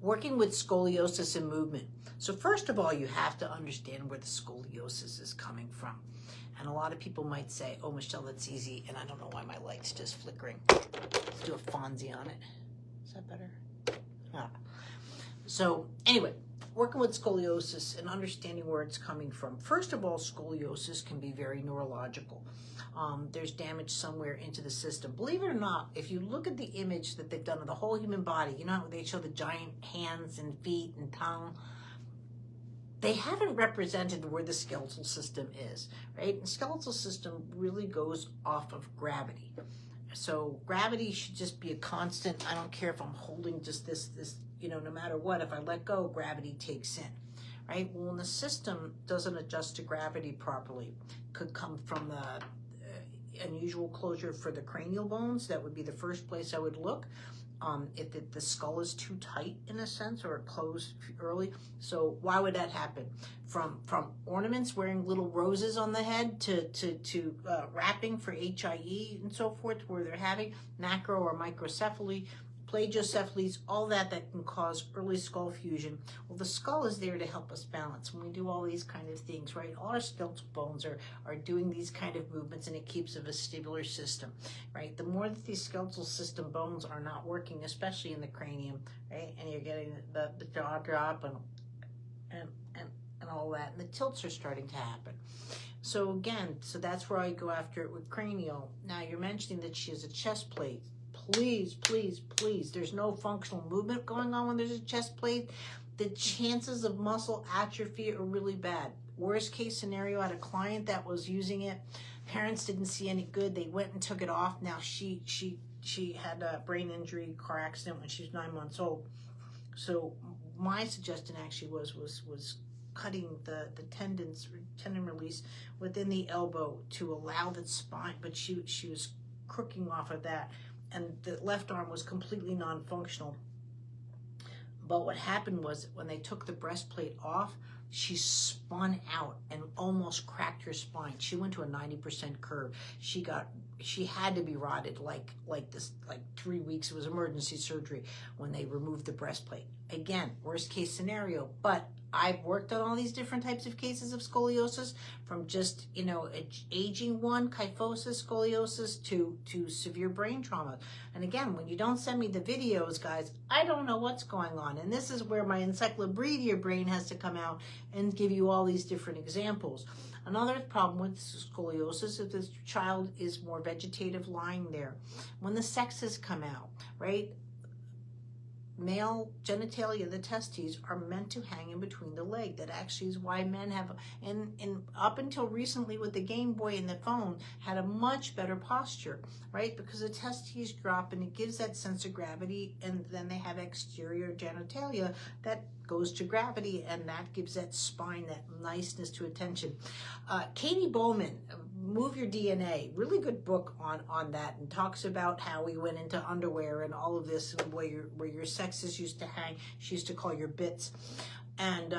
Working with scoliosis and movement. So first of all, you have to understand where the scoliosis is coming from. And a lot of people might say, oh, Michelle, that's easy. And I don't know why my light's just flickering. Let's do a Fonzie on it. Is that better? Ah. So anyway, working with scoliosis and understanding where it's coming from. First of all, scoliosis can be very neurological. There's damage somewhere into the system. Believe it or not, if you look at the image that they've done of the whole human body, you know how they show the giant hands and feet and tongue? They haven't represented where the skeletal system is, right? And the skeletal system really goes off of gravity. So gravity should just be a constant. I don't care if I'm holding just this, no matter what, if I let go, gravity takes in, right? Well, when the system doesn't adjust to gravity properly, could come from the unusual closure for the cranial bones. That would be the first place I would look. If the skull is too tight in a sense, or it closed early. So why would that happen? From ornaments, wearing little roses on the head, to wrapping for HIE and so forth, where they're having macro or microcephaly, plagiocephalies, all that can cause early skull fusion. Well, the skull is there to help us balance. When we do all these kind of things, right? All our skeletal bones are doing these kind of movements, and it keeps a vestibular system, right? The more that these skeletal system bones are not working, especially in the cranium, right? And you're getting the jaw drop and all that, and the tilts are starting to happen. So again, that's where I go after it with cranial. Now you're mentioning that she has a chest plate. Please, please, please. There's no functional movement going on when there's a chest plate. The chances of muscle atrophy are really bad. Worst case scenario, I had a client that was using it. Parents didn't see any good. They went and took it off. Now she had a brain injury, car accident when she was 9 months old. So my suggestion actually was cutting the tendon release within the elbow to allow the spine, but she was crooking off of that. And the left arm was completely non-functional. But what happened was when they took the breastplate off, she spun out and almost cracked her spine. She went to a 90% curve. She had to be rotted like 3 weeks. It was emergency surgery when they removed the breastplate. Again, worst case scenario, but I've worked on all these different types of cases of scoliosis, from just, aging one, kyphosis, scoliosis, to severe brain trauma. And again, when you don't send me the videos, guys, I don't know what's going on. And this is where my encyclopedia brain has to come out and give you all these different examples. Another problem with scoliosis is this child is more vegetative lying there. When the sexes come out, right? Male genitalia, the testes, are meant to hang in between the leg. That actually is why men have, and up until recently with the Game Boy and the phone, had a much better posture, right? Because the testes drop and it gives that sense of gravity, and then they have exterior genitalia that goes to gravity, and that gives that spine, that niceness to attention. Katie Bowman, Move Your DNA, really good book on that, and talks about how we went into underwear and all of this, and where your sexes used to hang. She used to call your bits, and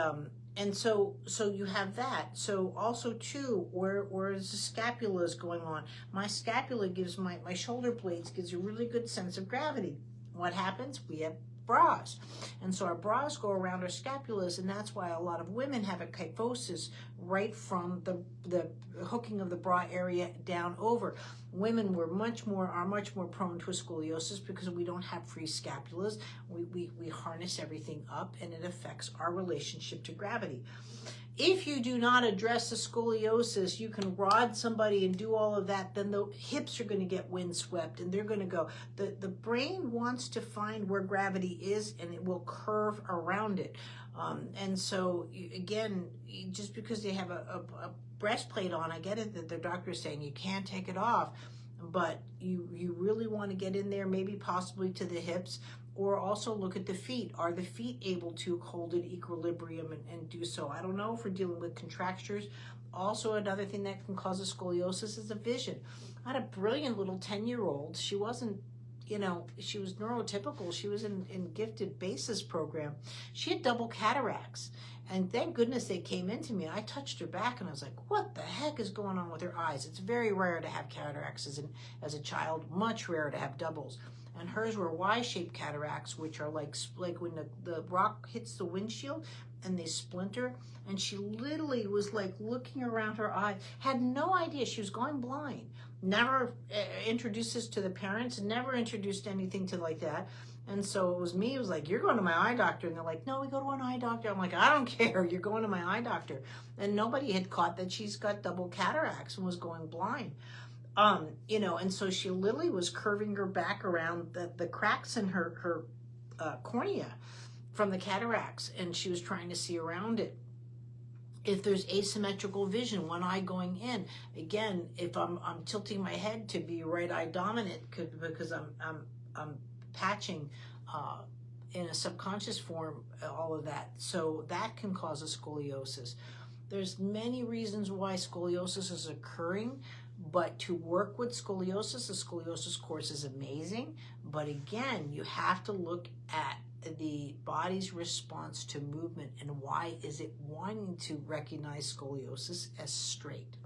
so you have that. So also too, where the scapula is going on. My scapula gives my shoulder blades gives a really good sense of gravity. What happens? We have bras, and so our bras go around our scapulas, and that's why a lot of women have a kyphosis right from the hooking of the bra area down over. Women are much more prone to a scoliosis because we don't have free scapulas. We harness everything up, and it affects our relationship to gravity. If you do not address the scoliosis, you can rod somebody and do all of that, then the hips are going to get windswept, and they're going to go. The brain wants to find where gravity is, and it will curve around it. And so, again, just because they have a breastplate on, I get it that their doctor is saying you can't take it off, but you really want to get in there, maybe possibly to the hips, or also look at the feet. Are the feet able to hold an equilibrium and do so? I don't know if we're dealing with contractures. Also, another thing that can cause a scoliosis is the vision. I had a brilliant little 10-year-old. She wasn't, she was neurotypical. She was in gifted basis program. She had double cataracts. And thank goodness they came into me. I touched her back and I was like, what the heck is going on with her eyes? It's very rare to have cataracts as a child, much rarer to have doubles. and hers were Y-shaped cataracts, which are like when the rock hits the windshield and they splinter. And she literally was like looking around her eye, had no idea she was going blind. Never introduced this to the parents, never introduced anything to like that. And so it was me, it was like, you're going to my eye doctor. And they're like, no, we go to an eye doctor. I'm like, I don't care, you're going to my eye doctor. And nobody had caught that she's got double cataracts and was going blind. You know, and so she literally was curving her back around the cracks in her cornea from the cataracts, and she was trying to see around it. If there's asymmetrical vision, one eye going in, again, if I'm tilting my head to be right eye dominant because I'm patching in a subconscious form, all of that. So that can cause a scoliosis. There's many reasons why scoliosis is occurring, but to work with scoliosis, the scoliosis course is amazing. But again, you have to look at the body's response to movement and why is it wanting to recognize scoliosis as straight.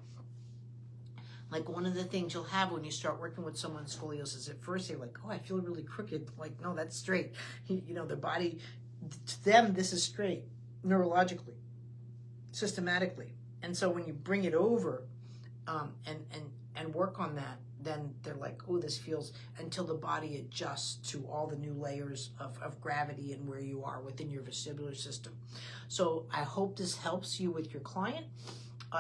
Like one of the things you'll have when you start working with someone with scoliosis, at first they're like, oh, I feel really crooked. Like, no, that's straight. You know, their body, to them, this is straight, neurologically, systematically. And so when you bring it over and work on that, then they're like, oh, this feels, until the body adjusts to all the new layers of gravity and where you are within your vestibular system. So I hope this helps you with your client.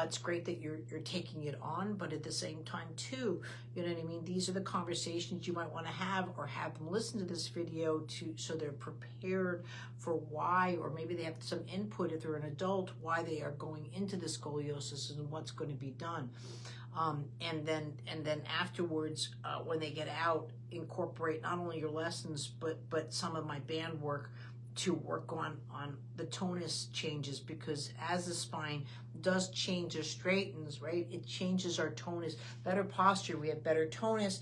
It's great that you're taking it on, but at the same time too, you know what I mean? These are the conversations you might want to have, or have them listen to this video so they're prepared for why, or maybe they have some input if they're an adult, why they are going into the scoliosis and what's going to be done. And then afterwards, when they get out, incorporate not only your lessons, but some of my band work to work on the tonus changes, because as the spine does change or straightens, right, it changes our tonus. Better posture, we have better tonus,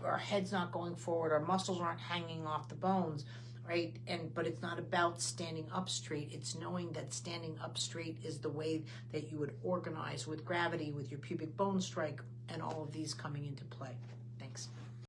our head's not going forward, our muscles aren't hanging off the bones, right? But it's not about standing up straight. It's knowing that standing up straight is the way that you would organize with gravity, with your pubic bone strike, and all of these coming into play. Thanks.